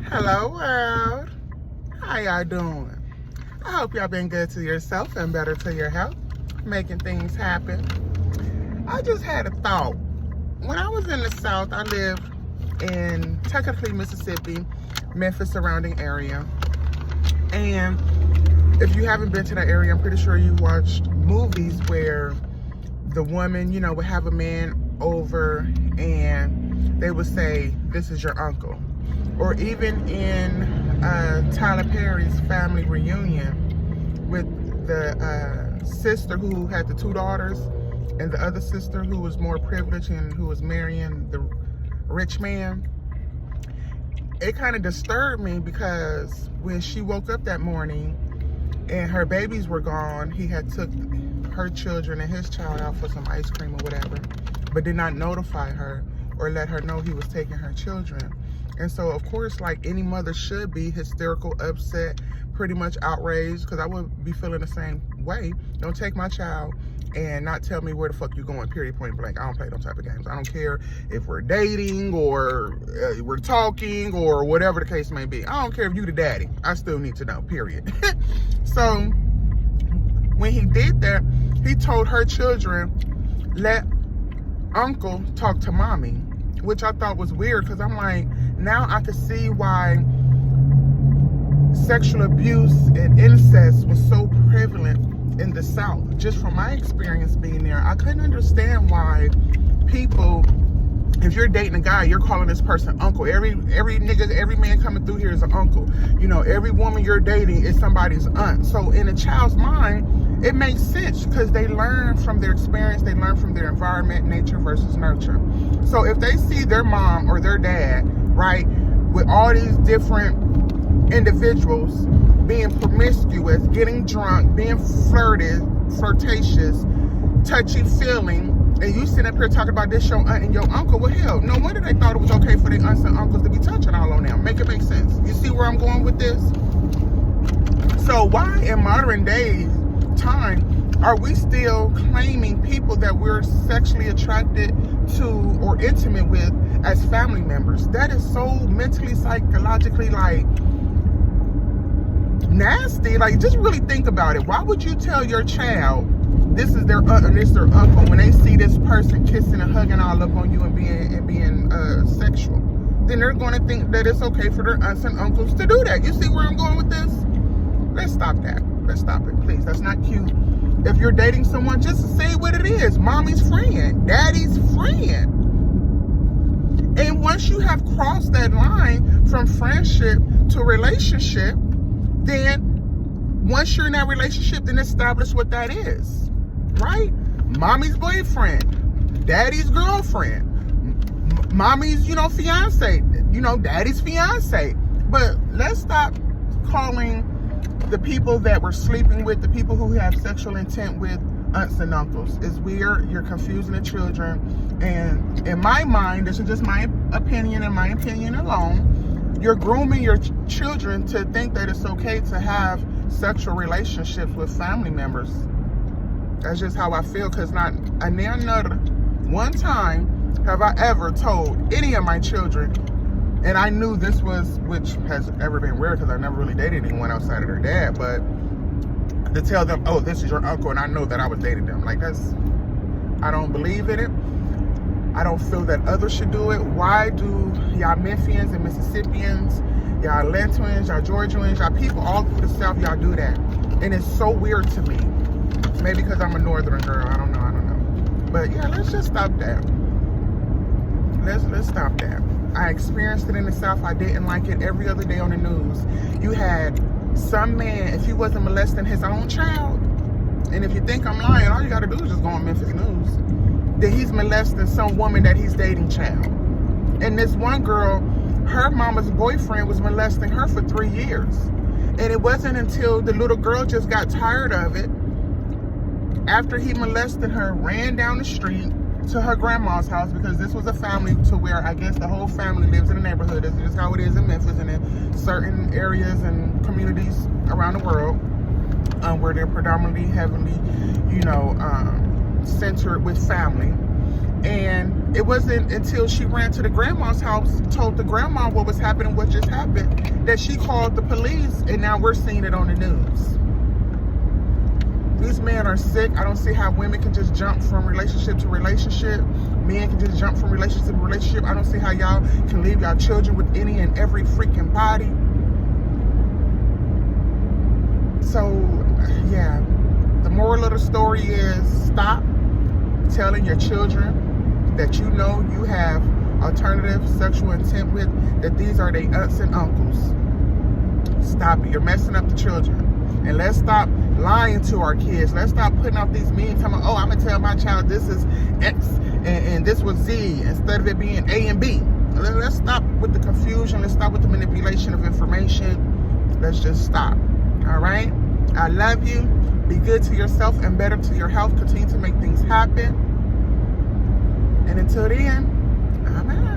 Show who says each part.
Speaker 1: Hello world, how y'all doing? I hope y'all been good to yourself and better to your health, making things happen. I just had a thought. When I was in the South, I lived in technically Mississippi, Memphis surrounding area. And if you haven't been to that area, I'm pretty sure you watched movies where the woman, would have a man over and they would say, "This is your uncle." Or even in Tyler Perry's family reunion with the sister who had the two daughters and the other sister who was more privileged and who was marrying the rich man. It kind of disturbed me because when she woke up that morning and her babies were gone, he had took her children and his child out for some ice cream or whatever, but did not notify her or let her know he was taking her children. And so, of course, like any mother should be, hysterical, upset, pretty much outraged, because I would be feeling the same way. Don't take my child and not tell me where the fuck you going, period, point blank. I don't play those type of games. I don't care if we're dating or we're talking or whatever the case may be. I don't care if you the daddy. I still need to know, period. So when he did that, he told her children, let uncle talk to mommy, which I thought was weird, because I'm like, now I could see why sexual abuse and incest was so prevalent in the South. Just from my experience being there, I couldn't understand why people, if you're dating a guy, you're calling this person uncle. Every nigga, every man coming through here is an uncle. Every woman you're dating is somebody's aunt. So in a child's mind, it makes sense because they learn from their experience, they learn from their environment, nature versus nurture. So if they see their mom or their dad, right, with all these different individuals being promiscuous, getting drunk, being flirtatious, touchy-feeling, and you sitting up here talking about this your aunt and your uncle, well, hell, no wonder they thought it was okay for their aunts and uncles to be touching all on them. Make it make sense. You see where I'm going with this? So why in modern day time are we still claiming people that we're sexually attracted to or intimate with as family members? That is so mentally, psychologically, nasty. Just really think about it. Why would you tell your child this is their aunt and this is their uncle when they see this person kissing and hugging all up on you and being sexual? Then they're going to think that it's okay for their aunts and uncles to do that. You see where I'm going with this? Let's stop that. Let's stop it, please. That's not cute. If you're dating someone, just say what it is. Mommy's friend, daddy's friend. And once you have crossed that line from friendship to relationship, then once you're in that relationship, then establish what that is, right? Mommy's boyfriend, daddy's girlfriend, mommy's, fiance, daddy's fiance. But let's stop calling the people that we're sleeping with, the people who have sexual intent with, aunts and uncles. It's weird. You're confusing the children. And in my mind, this is just my opinion and my opinion alone, you're grooming your children to think that it's okay to have sexual relationships with family members. That's just how I feel, because not another one time have I ever told any of my children, and I knew this was, which has ever been rare because I never really dated anyone outside of their dad, but to tell them, oh, this is your uncle, and I know that I was dating them. I don't believe in it. I don't feel that others should do it. Why do y'all Memphians and Mississippians, y'all Atlanteans, y'all Georgians, y'all people all through the South, y'all do that? And it's so weird to me. Maybe because I'm a northern girl. I don't know. But yeah, let's just stop that. Let's stop that. I experienced it in the South. I didn't like it. Every other day on the news, you had some man, if he wasn't molesting his own child, and if you think I'm lying, all you gotta do is just go on Memphis News, that he's molesting some woman that he's dating child. And this one girl, her mama's boyfriend was molesting her for 3 years. And it wasn't until the little girl just got tired of it, after he molested her, ran down the street to her grandma's house, because this was a family to where I guess the whole family lives in the neighborhood. This is how it is in Memphis and in certain areas and communities around the world, where they're predominantly heavily, centered with family. And It wasn't until she ran to the grandma's house, told the grandma what was happening, what just happened, that she called the police, and now we're seeing it on the news. These men are sick. I don't see how women can just jump from relationship to relationship. Men can just jump from relationship to relationship. I don't see how y'all can leave y'all children with any and every freaking body. So, yeah. The moral of the story is stop telling your children that you know you have alternative sexual intent with, that these are their aunts and uncles. Stop it. You're messing up the children. And let's stop lying to our kids. Let's stop putting out these memes telling, oh, I'm going to tell my child this is X and this was Z instead of it being A and B. Let's stop with the confusion. Let's stop with the manipulation of information. Let's just stop. All right? I love you. Be good to yourself and better to your health. Continue to make things happen. And until then, I'm out.